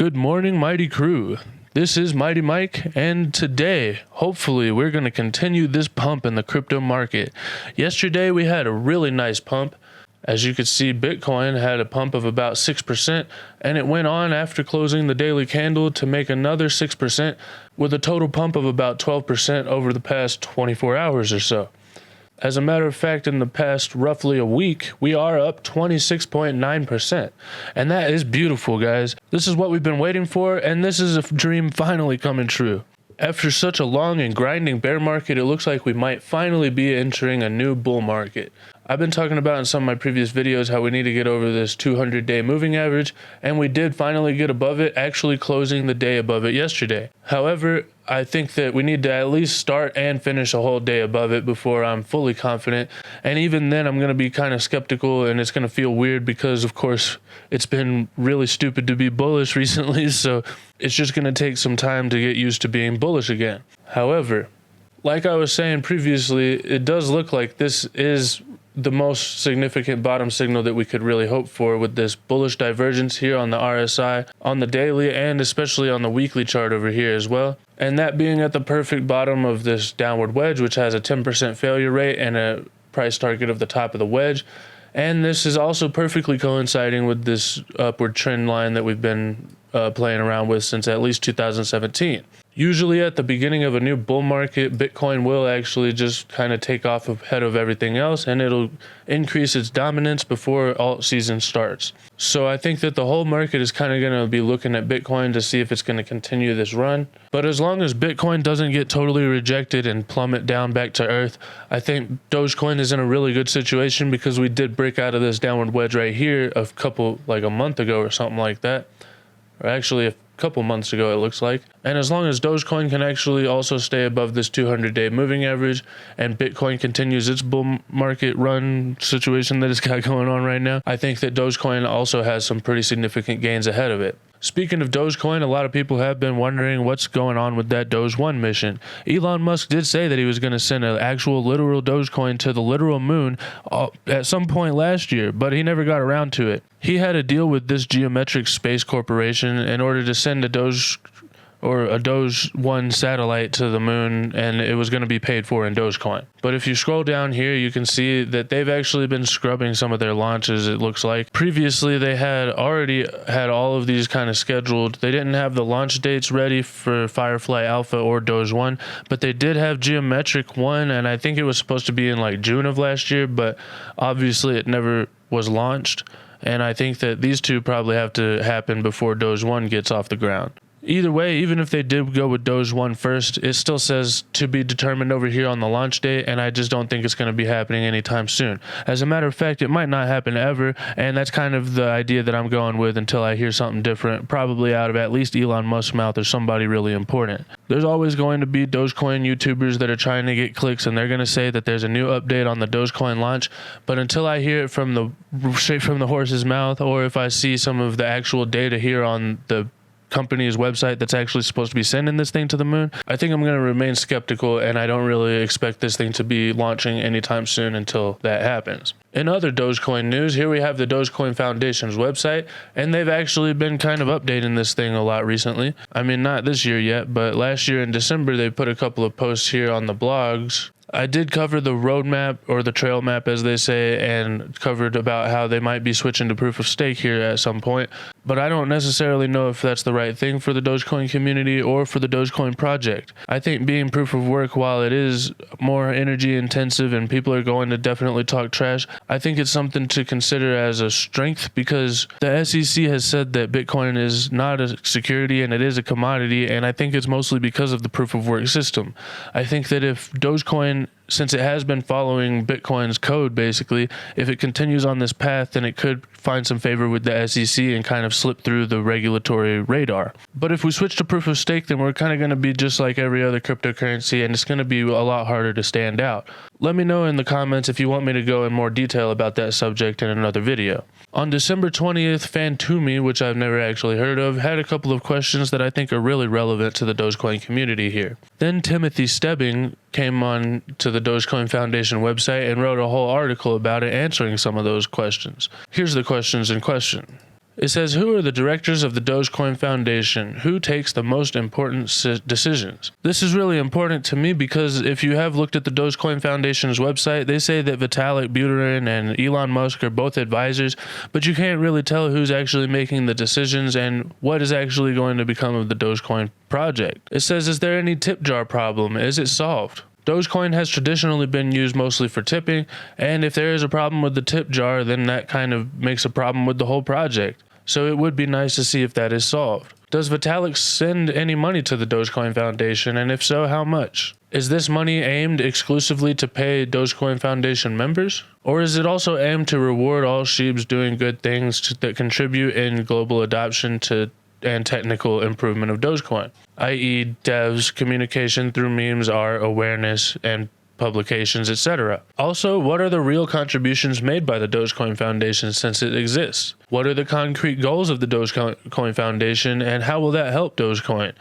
Good morning, mighty crew. This is Mighty Mike, and today, hopefully, we're going to continue this pump in the crypto market. Yesterday, we had a really nice pump. As you could see, Bitcoin had a pump of about 6%, and it went on after closing the daily candle to make another 6%, with a total pump of about 12% over the past 24 hours or so. As a matter of fact, in the past roughly a week, we are up 26.9%. And that is beautiful, guys. This is what we've been waiting for, and this is a dream finally coming true. After such a long and grinding bear market, it looks like we might finally be entering a new bull market. I've been talking about in some of my previous videos how we need to get over this 200-day moving average, and we did finally get above it, actually closing the day above it yesterday. However, I think that we need to at least start and finish a whole day above it before I'm fully confident, and even then I'm going to be kind of skeptical, and it's going to feel weird because, of course, it's been really stupid to be bullish recently, so it's just going to take some time to get used to being bullish again. However, like I was saying previously, it does look like this is the most significant bottom signal that we could really hope for, with this bullish divergence here on the RSI, on the daily, and especially on the weekly chart over here as well. And that being at the perfect bottom of this downward wedge, which has a 10% failure rate and a price target of the top of the wedge. And this is also perfectly coinciding with this upward trend line that we've been playing around with since at least 2017. Usually at the beginning of a new bull market, Bitcoin will actually just kind of take off ahead of everything else, and it'll increase its dominance before alt season starts. So I think that the whole market is kind of going to be looking at Bitcoin to see if it's going to continue this run. But as long as Bitcoin doesn't get totally rejected and plummet down back to earth, I think Dogecoin is in a really good situation, because we did break out of this downward wedge right here a month ago or something like that. Or actually a couple months ago, it looks like. And as long as Dogecoin can actually also stay above this 200-day moving average, and Bitcoin continues its bull market run situation that it's got going on right now, I think that Dogecoin also has some pretty significant gains ahead of it. Speaking of Dogecoin, a lot of people have been wondering what's going on with that Doge-1 mission. Elon Musk did say that he was going to send an actual literal Dogecoin to the literal moon at some point last year, but he never got around to it. He had a deal with this Geometric Space Corporation in order to send a Doge-1 satellite to the moon, and it was going to be paid for in Dogecoin. But if you scroll down here, you can see that they've actually been scrubbing some of their launches, it looks like. Previously, they had already had all of these kind of scheduled. They didn't have the launch dates ready for Firefly Alpha or Doge-1, but they did have Geometric 1, and I think it was supposed to be in like June of last year, but obviously it never was launched. And I think that these two probably have to happen before Doge-1 gets off the ground. Either way, even if they did go with Doge-1 first, it still says to be determined over here on the launch date, and I just don't think it's going to be happening anytime soon. As a matter of fact, it might not happen ever, and that's kind of the idea that I'm going with until I hear something different, probably out of at least Elon Musk's mouth or somebody really important. There's always going to be Dogecoin YouTubers that are trying to get clicks, and they're going to say that there's a new update on the Dogecoin launch, but until I hear it straight from the horse's mouth, or if I see some of the actual data here on the company's website that's actually supposed to be sending this thing to the moon, I think I'm going to remain skeptical, and I don't really expect this thing to be launching anytime soon until that happens. In other Dogecoin news, here we have the Dogecoin Foundation's website, and they've actually been kind of updating this thing a lot recently. I mean, not this year yet, but last year in December, they put a couple of posts here on the blogs. I did cover the roadmap, or the trail map as they say, and covered about how they might be switching to proof of stake here at some point, but I don't necessarily know if that's the right thing for the Dogecoin community or for the Dogecoin project. I think being proof of work, while it is more energy intensive and people are going to definitely talk trash, I think it's something to consider as a strength, because the SEC has said that Bitcoin is not a security and it is a commodity, and I think it's mostly because of the proof of work system. I think that if Dogecoin, since it has been following Bitcoin's code, basically, if it continues on this path, then it could find some favor with the SEC and kind of slip through the regulatory radar. But if we switch to proof of stake, then we're kind of going to be just like every other cryptocurrency, and it's going to be a lot harder to stand out. Let me know in the comments if you want me to go in more detail about that subject in another video. On December 20th, Fantumi, which I've never actually heard of, had a couple of questions that I think are really relevant to the Dogecoin community here. Then Timothy Stebbing came on to the Dogecoin Foundation website and wrote a whole article about it, answering some of those questions. Here's the questions in question. It says, who are the directors of the Dogecoin Foundation? Who takes the most important decisions? This is really important to me because if you have looked at the Dogecoin Foundation's website, they say that Vitalik Buterin and Elon Musk are both advisors, but you can't really tell who's actually making the decisions and what is actually going to become of the Dogecoin project. It says, is there any tip jar problem? Is it solved? Dogecoin has traditionally been used mostly for tipping, and if there is a problem with the tip jar, then that kind of makes a problem with the whole project. So it would be nice to see if that is solved. Does Vitalik send any money to the Dogecoin Foundation, and if so, how much? Is this money aimed exclusively to pay Dogecoin Foundation members? Or is it also aimed to reward all sheeps doing good things that contribute in global adoption to and technical improvement of Dogecoin, i.e. devs, communication through memes, art, awareness, and publications, etc. Also, what are the real contributions made by the Dogecoin Foundation since it exists? What are the concrete goals of the Dogecoin Foundation, and how will that help Dogecoin?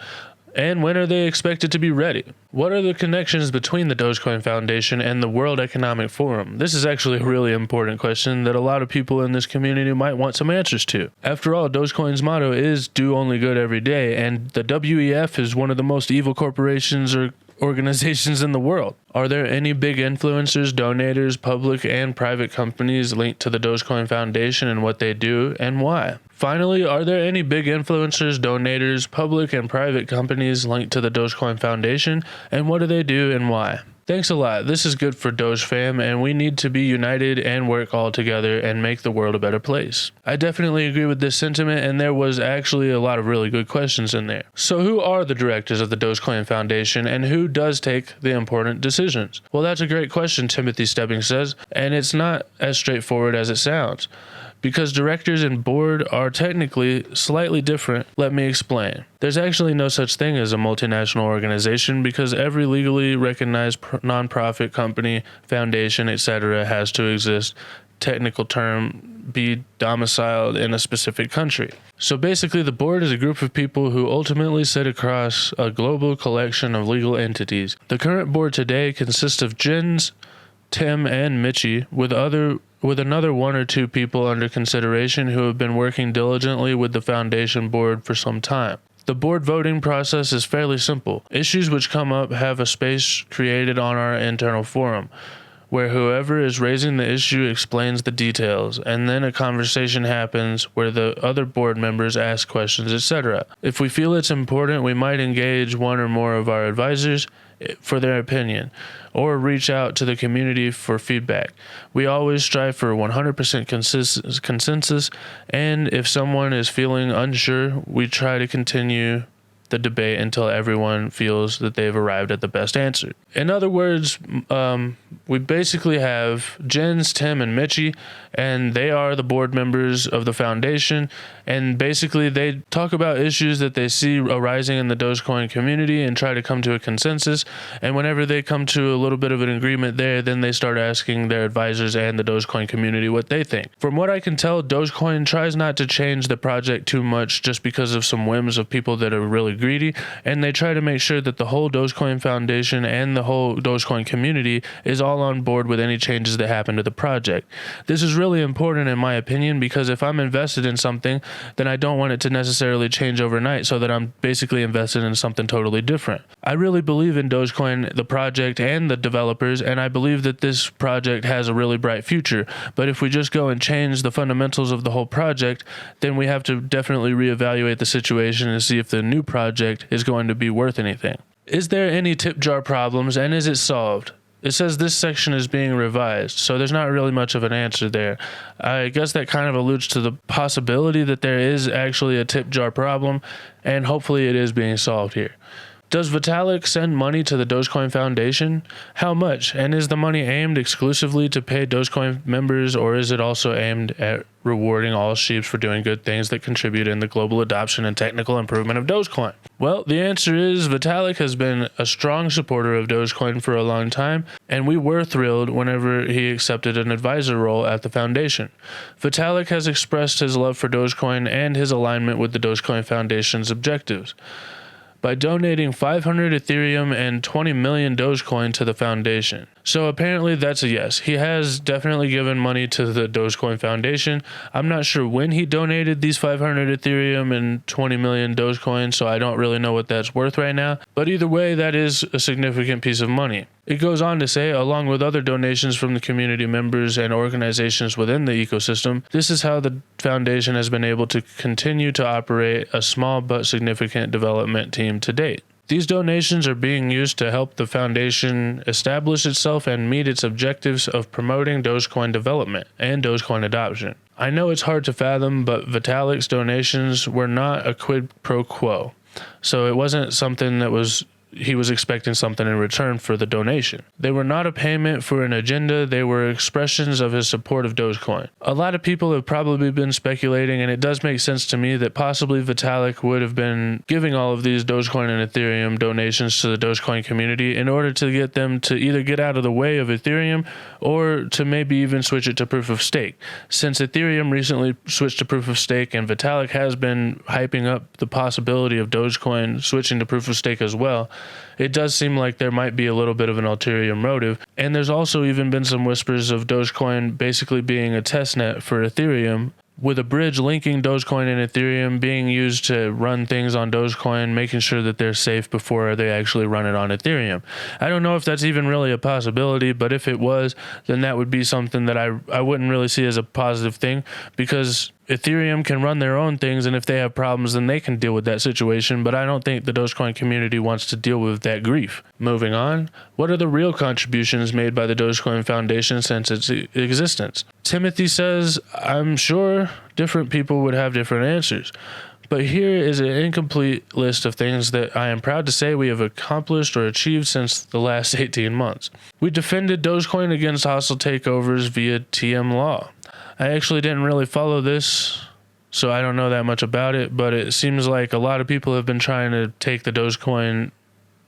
And when are they expected to be ready? What are the connections between the Dogecoin Foundation and the World Economic Forum? This is actually a really important question that a lot of people in this community might want some answers to. After all, Dogecoin's motto is do only good every day, and the WEF is one of the most evil corporations or organizations in the world. Are there any big influencers, donators, public and private companies linked to the Dogecoin Foundation and what they do and why? Finally, are there any big influencers, donators, public and private companies linked to the Dogecoin Foundation and what do they do and why? Thanks a lot. This is good for Doge fam, and we need to be united and work all together and make the world a better place. I definitely agree with this sentiment, and there was actually a lot of really good questions in there. So who are the directors of the Dogecoin Foundation, and who does take the important decisions? Well, that's a great question, Timothy Stebbing says, and it's not as straightforward as it sounds. Because directors and board are technically slightly different, let me explain. There's actually no such thing as a multinational organization because every legally recognized nonprofit company, foundation, etc. has to exist. Technical term, be domiciled in a specific country. So basically the board is a group of people who ultimately sit across a global collection of legal entities. The current board today consists of Jens, Tim, and Mitchie, with another one or two people under consideration who have been working diligently with the foundation board for some time. The board voting process is fairly simple. Issues which come up have a space created on our internal forum, where whoever is raising the issue explains the details, and then a conversation happens where the other board members ask questions, etc. If we feel it's important, we might engage one or more of our advisors for their opinion, or reach out to the community for feedback. We always strive for 100% consensus, and if someone is feeling unsure, we try to continue the debate until everyone feels that they've arrived at the best answer. In other words, we basically have Jens, Tim, and Mitchie, and they are the board members of the foundation, and basically they talk about issues that they see arising in the Dogecoin community and try to come to a consensus, and whenever they come to a little bit of an agreement there, then they start asking their advisors and the Dogecoin community what they think. From what I can tell, Dogecoin tries not to change the project too much just because of some whims of people that are really greedy, and they try to make sure that the whole Dogecoin Foundation and the whole Dogecoin community is all on board with any changes that happen to the project. This is really important in my opinion because if I'm invested in something, then I don't want it to necessarily change overnight so that I'm basically invested in something totally different. I really believe in Dogecoin, the project, and the developers, and I believe that this project has a really bright future, but if we just go and change the fundamentals of the whole project, then we have to definitely reevaluate the situation and see if the new project is going to be worth anything. Is there any tip jar problems and is it solved? It says this section is being revised, so there's not really much of an answer there. I guess that kind of alludes to the possibility that there is actually a tip jar problem, and hopefully it is being solved here. Does Vitalik send money to the Dogecoin Foundation? How much? And is the money aimed exclusively to pay Dogecoin members, or is it also aimed at rewarding all sheeps for doing good things that contribute in the global adoption and technical improvement of Dogecoin? Well, the answer is Vitalik has been a strong supporter of Dogecoin for a long time, and we were thrilled whenever he accepted an advisor role at the foundation. Vitalik has expressed his love for Dogecoin and his alignment with the Dogecoin Foundation's objectives. By donating 500 Ethereum and 20 million Dogecoin to the foundation. So apparently that's a yes. He has definitely given money to the Dogecoin Foundation. I'm not sure when he donated these 500 Ethereum and 20 million Dogecoin, so I don't really know what that's worth right now. But either way, that is a significant piece of money. It goes on to say, along with other donations from the community members and organizations within the ecosystem, this is how the foundation has been able to continue to operate a small but significant development team to date. These donations are being used to help the foundation establish itself and meet its objectives of promoting Dogecoin development and Dogecoin adoption. I know it's hard to fathom, but Vitalik's donations were not a quid pro quo. So it wasn't something that he was expecting something in return for the donation. They were not a payment for an agenda, they were expressions of his support of Dogecoin. A lot of people have probably been speculating, and it does make sense to me, that possibly Vitalik would have been giving all of these Dogecoin and Ethereum donations to the Dogecoin community in order to get them to either get out of the way of Ethereum or to maybe even switch it to proof of stake. Since Ethereum recently switched to proof of stake and Vitalik has been hyping up the possibility of Dogecoin switching to proof of stake as well, it does seem like there might be a little bit of an ulterior motive. And there's also even been some whispers of Dogecoin basically being a testnet for Ethereum, with a bridge linking Dogecoin and Ethereum being used to run things on Dogecoin, making sure that they're safe before they actually run it on Ethereum. I don't know if that's even really a possibility, but if it was, then that would be something that I wouldn't really see as a positive thing, because Ethereum can run their own things, and if they have problems, then they can deal with that situation, but I don't think the Dogecoin community wants to deal with that grief. Moving on, what are the real contributions made by the Dogecoin Foundation since its existence? Timothy says, I'm sure different people would have different answers, but here is an incomplete list of things that I am proud to say we have accomplished or achieved since the last 18 months. We defended Dogecoin against hostile takeovers via TM law. I actually didn't really follow this, so I don't know that much about it, but it seems like a lot of people have been trying to take the Dogecoin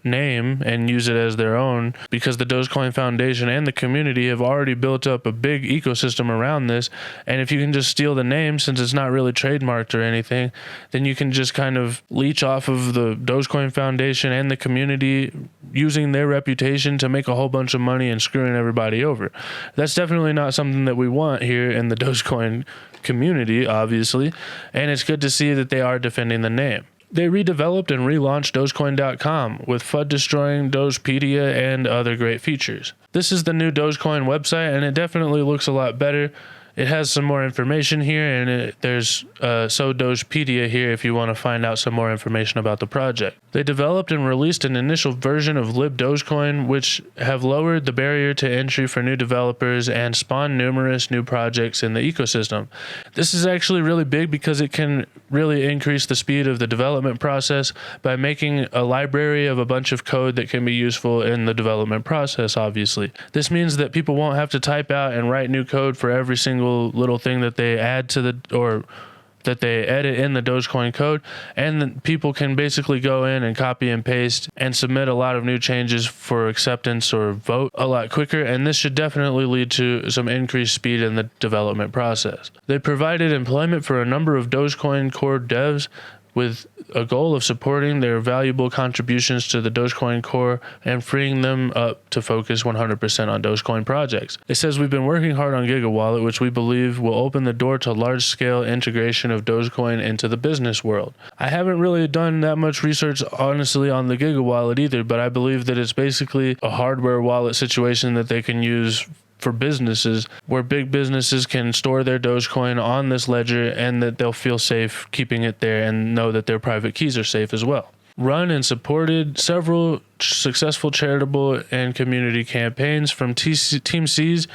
name and use it as their own, because the Dogecoin Foundation and the community have already built up a big ecosystem around this, and if you can just steal the name, since it's not really trademarked or anything, then you can just kind of leech off of the Dogecoin Foundation and the community using their reputation to make a whole bunch of money and screwing everybody over. That's definitely not something that we want here in the Dogecoin community, obviously, and it's good to see that they are defending the name. They redeveloped and relaunched Dogecoin.com with FUD destroying Dogepedia and other great features. This is the new Dogecoin website, and it definitely looks a lot better. It has some more information here, and there's So Dogepedia here if you want to find out some more information about the project. They developed and released an initial version of Lib Dogecoin, which have lowered the barrier to entry for new developers and spawned numerous new projects in the ecosystem. This is actually really big because it can really increase the speed of the development process by making a library of a bunch of code that can be useful in the development process, obviously. This means that people won't have to type out and write new code for every single little thing that they add to that they edit in the Dogecoin code, and then people can basically go in and copy and paste and submit a lot of new changes for acceptance or vote a lot quicker, and this should definitely lead to some increased speed in the development process. They provided employment for a number of Dogecoin core devs with a goal of supporting their valuable contributions to the Dogecoin core and freeing them up to focus 100% on Dogecoin projects. It says we've been working hard on GigaWallet, which we believe will open the door to large-scale integration of Dogecoin into the business world. I haven't really done that much research, honestly, on the GigaWallet either, but I believe that it's basically a hardware wallet situation that they can use for businesses, where big businesses can store their Dogecoin on this ledger and that they'll feel safe keeping it there and know that their private keys are safe as well. Run and supported several successful charitable and community campaigns, from Team C's,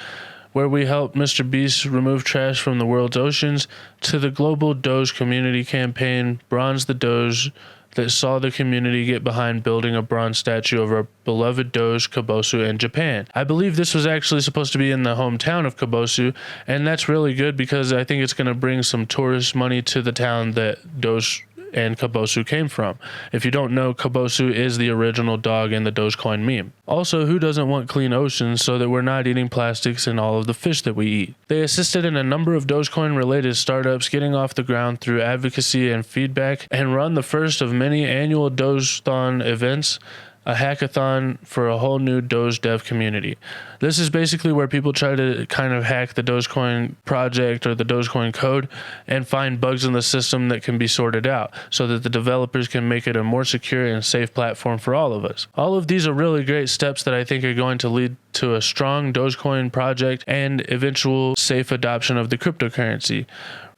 where we helped Mr. Beast remove trash from the world's oceans, to the global Doge community campaign, Bronze the Doge, that saw the community get behind building a bronze statue of our beloved Doge Kabosu in Japan. I believe this was actually supposed to be in the hometown of Kabosu, and that's really good because I think it's going to bring some tourist money to the town that Doge and Kabosu came from. If you don't know, Kabosu is the original dog in the Dogecoin meme. Also, who doesn't want clean oceans so that we're not eating plastics in all of the fish that we eat? They assisted in a number of Dogecoin related startups getting off the ground through advocacy and feedback, and run the first of many annual Dogeathon events a hackathon for a whole new Doge dev community. This is basically where people try to kind of hack the Dogecoin project or the Dogecoin code and find bugs in the system that can be sorted out so that the developers can make it a more secure and safe platform for all of us. All of these are really great steps that I think are going to lead to a strong Dogecoin project and eventual safe adoption of the cryptocurrency.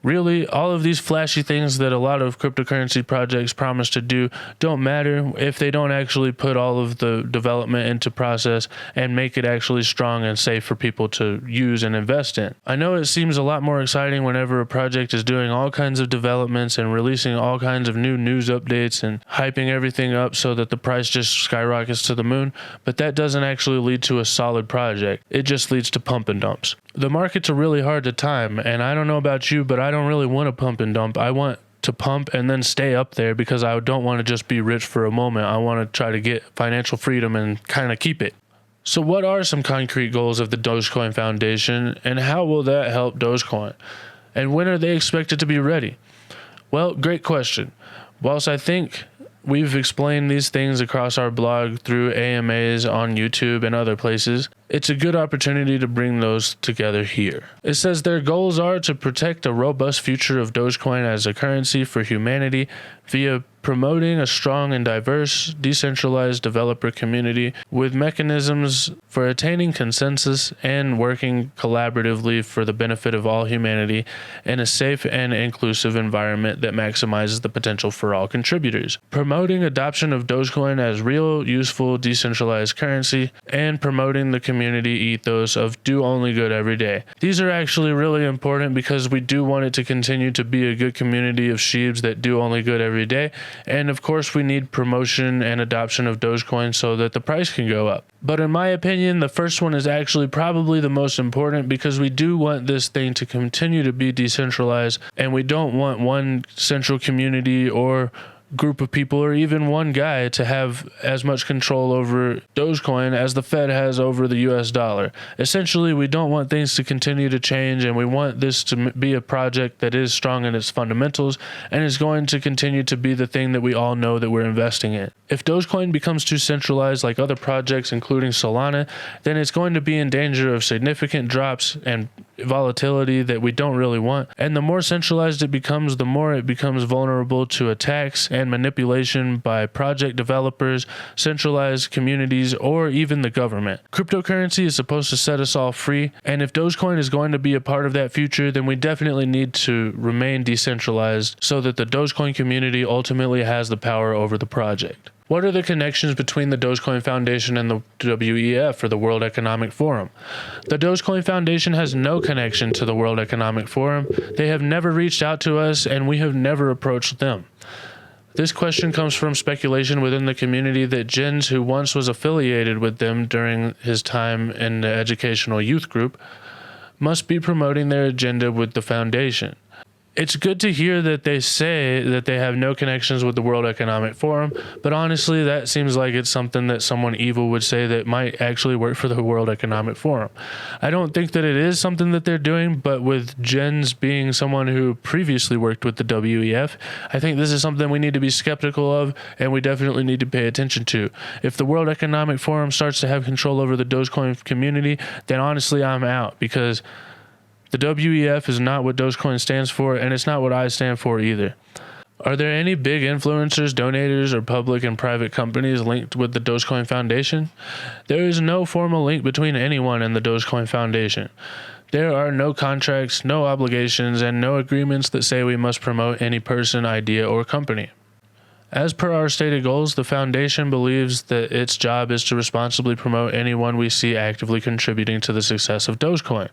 Really, all of these flashy things that a lot of cryptocurrency projects promise to do don't matter if they don't actually put all of the development into process and make it actually strong and safe for people to use and invest in. I know it seems a lot more exciting whenever a project is doing all kinds of developments and releasing all kinds of new news updates and hyping everything up so that the price just skyrockets to the moon, but that doesn't actually lead to a solid project. It just leads to pump and dumps. The markets are really hard to time, and I don't know about you, but I don't really want to pump and dump. I want to pump and then stay up there because I don't want to just be rich for a moment. I want to try to get financial freedom and kind of keep it. So what are some concrete goals of the Dogecoin Foundation, and how will that help Dogecoin? And when are they expected to be ready? Well, great question. Whilst I think we've explained these things across our blog through AMAs on YouTube and other places, it's a good opportunity to bring those together here. It says their goals are to protect a robust future of Dogecoin as a currency for humanity via promoting a strong and diverse decentralized developer community with mechanisms for attaining consensus and working collaboratively for the benefit of all humanity in a safe and inclusive environment that maximizes the potential for all contributors. Promoting adoption of Dogecoin as real, useful, decentralized currency, and promoting the community ethos of do only good every day. These are actually really important because we do want it to continue to be a good community of sheebs that do only good every day. And of course, we need promotion and adoption of Dogecoin so that the price can go up. But in my opinion, the first one is actually probably the most important because we do want this thing to continue to be decentralized, and we don't want one central community or group of people or even one guy to have as much control over Dogecoin as the Fed has over the US dollar. Essentially, we don't want things to continue to change, and we want this to be a project that is strong in its fundamentals and is going to continue to be the thing that we all know that we're investing in. If Dogecoin becomes too centralized like other projects, including Solana, then it's going to be in danger of significant drops and volatility that we don't really want. And the more centralized it becomes, the more it becomes vulnerable to attacks and manipulation by project developers, centralized communities, or even the government. Cryptocurrency is supposed to set us all free, and if Dogecoin is going to be a part of that future, then we definitely need to remain decentralized so that the Dogecoin community ultimately has the power over the project. What are the connections between the Dogecoin Foundation and the WEF, or the World Economic Forum? The Dogecoin Foundation has no connection to the World Economic Forum. They have never reached out to us, and we have never approached them. This question comes from speculation within the community that Jens, who once was affiliated with them during his time in the educational youth group, must be promoting their agenda with the foundation. It's good to hear that they say that they have no connections with the World Economic Forum, but honestly, that seems like it's something that someone evil would say that might actually work for the World Economic Forum. I don't think that it is something that they're doing, but with Jens being someone who previously worked with the WEF, I think this is something we need to be skeptical of, and we definitely need to pay attention to. If the World Economic Forum starts to have control over the Dogecoin community, then honestly, I'm out, because the WEF is not what Dogecoin stands for, and it's not what I stand for either. Are there any big influencers, donators, or public and private companies linked with the Dogecoin Foundation? There is no formal link between anyone and the Dogecoin Foundation. There are no contracts, no obligations, and no agreements that say we must promote any person, idea, or company. As per our stated goals, the Foundation believes that its job is to responsibly promote anyone we see actively contributing to the success of Dogecoin.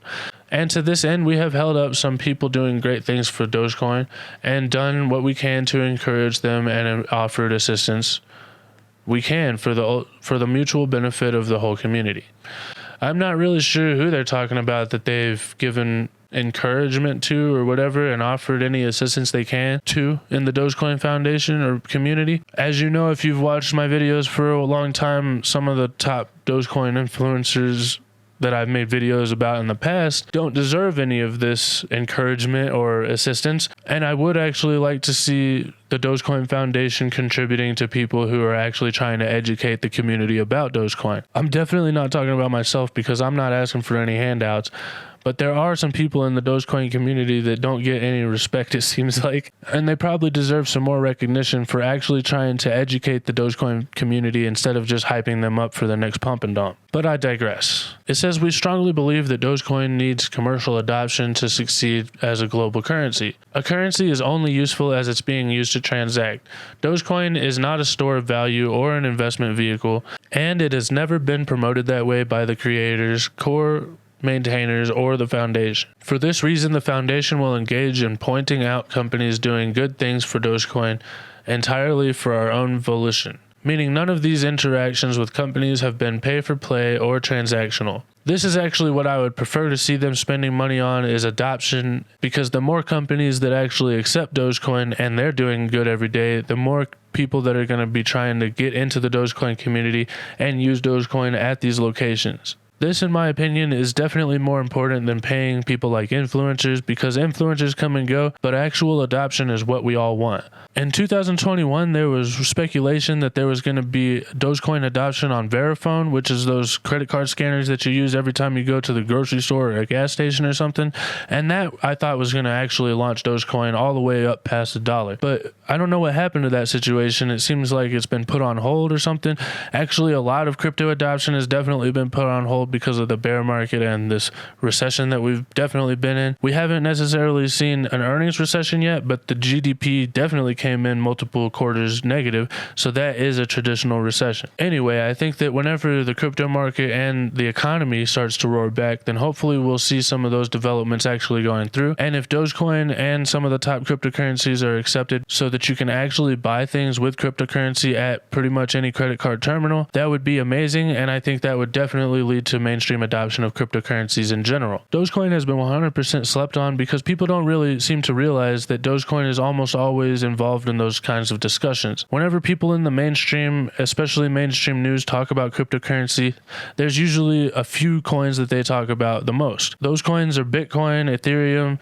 And to this end, we have held up some people doing great things for Dogecoin and done what we can to encourage them and offered assistance we can for the mutual benefit of the whole community. I'm not really sure who they're talking about that they've given encouragement to or whatever and offered any assistance they can to in the Dogecoin Foundation or community. As you know, if you've watched my videos for a long time, some of the top Dogecoin influencers that I've made videos about in the past don't deserve any of this encouragement or assistance. And I would actually like to see the Dogecoin Foundation contributing to people who are actually trying to educate the community about Dogecoin. I'm definitely not talking about myself because I'm not asking for any handouts. But there are some people in the Dogecoin community that don't get any respect, it seems like, and they probably deserve some more recognition for actually trying to educate the Dogecoin community instead of just hyping them up for the next pump and dump. But I digress. It says we strongly believe that Dogecoin needs commercial adoption to succeed as a global currency. A currency is only useful as it's being used to transact. Dogecoin is not a store of value or an investment vehicle, and it has never been promoted that way by the creators, core maintainers, or the foundation. For this reason, the foundation will engage in pointing out companies doing good things for Dogecoin entirely for our own volition, meaning none of these interactions with companies have been pay-for-play or transactional. This is actually what I would prefer to see them spending money on, is adoption, because the more companies that actually accept Dogecoin and they're doing good every day, the more people that are going to be trying to get into the Dogecoin community and use Dogecoin at these locations. This, in my opinion, is definitely more important than paying people like influencers, because influencers come and go, but actual adoption is what we all want. In 2021, there was speculation that there was going to be Dogecoin adoption on Verifone, which is those credit card scanners that you use every time you go to the grocery store or a gas station or something. And that I thought was going to actually launch Dogecoin all the way up past $1. But I don't know what happened to that situation. It seems like it's been put on hold or something. Actually, a lot of crypto adoption has definitely been put on hold because of the bear market and this recession that we've definitely been in. We haven't necessarily seen an earnings recession yet, but the GDP definitely came in multiple quarters negative, so that is a traditional recession. Anyway, I think that whenever the crypto market and the economy starts to roar back, then hopefully we'll see some of those developments actually going through. And if Dogecoin and some of the top cryptocurrencies are accepted so that you can actually buy things with cryptocurrency at pretty much any credit card terminal, that would be amazing, and I think that would definitely lead to mainstream adoption of cryptocurrencies in general. Dogecoin has been 100% slept on because people don't really seem to realize that Dogecoin is almost always involved in those kinds of discussions. Whenever people in the mainstream, especially mainstream news, talk about cryptocurrency, there's usually a few coins that they talk about the most. Those coins are Bitcoin, Ethereum,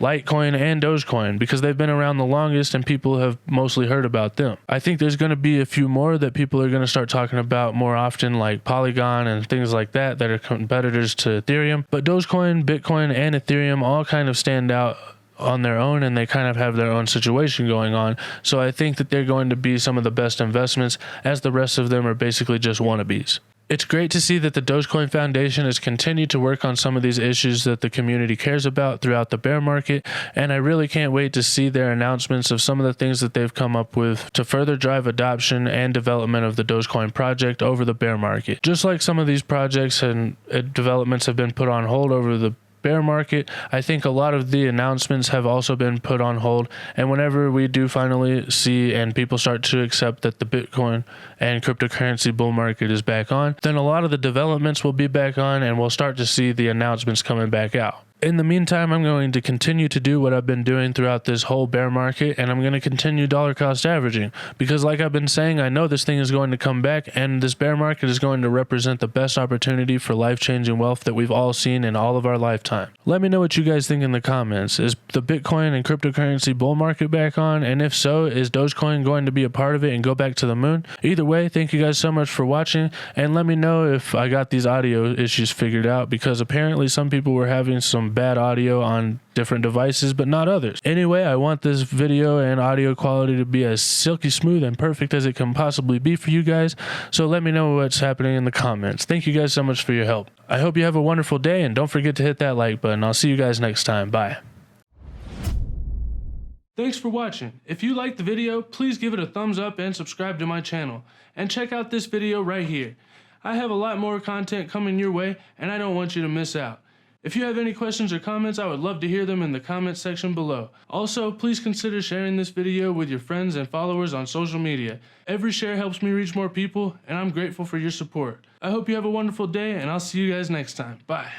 Litecoin, and Dogecoin, because they've been around the longest and people have mostly heard about them. I think there's going to be a few more that people are going to start talking about more often, like Polygon and things like that are competitors to Ethereum. But Dogecoin, Bitcoin, and Ethereum all kind of stand out on their own, and they kind of have their own situation going on. So I think that they're going to be some of the best investments, as the rest of them are basically just wannabes. It's great to see that the Dogecoin Foundation has continued to work on some of these issues that the community cares about throughout the bear market, and I really can't wait to see their announcements of some of the things that they've come up with to further drive adoption and development of the Dogecoin project over the bear market. Just like some of these projects and developments have been put on hold over the bear market, I think a lot of the announcements have also been put on hold, and whenever we do finally see and people start to accept that the Bitcoin and cryptocurrency bull market is back on, then a lot of the developments will be back on, and we'll start to see the announcements coming back out. In the meantime, I'm going to continue to do what I've been doing throughout this whole bear market, and I'm going to continue dollar cost averaging, because like I've been saying, I know this thing is going to come back, and this bear market is going to represent the best opportunity for life-changing wealth that we've all seen in all of our lifetime. Let me know what you guys think in the comments. Is the Bitcoin and cryptocurrency bull market back on? And if so, is Dogecoin going to be a part of it and go back to the moon? Either way, thank you guys so much for watching, and let me know if I got these audio issues figured out, because apparently some people were having some bad audio on different devices, but not others. Anyway, I want this video and audio quality to be as silky smooth and perfect as it can possibly be for you guys, so let me know what's happening in the comments. Thank you guys so much for your help. I hope you have a wonderful day, and don't forget to hit that like button. I'll see you guys next time. Bye. Thanks for watching. If you liked the video, please give it a thumbs up and subscribe to my channel. And check out this video right here. I have a lot more content coming your way, and I don't want you to miss out. If you have any questions or comments, I would love to hear them in the comments section below. Also, please consider sharing this video with your friends and followers on social media. Every share helps me reach more people, and I'm grateful for your support. I hope you have a wonderful day, and I'll see you guys next time. Bye.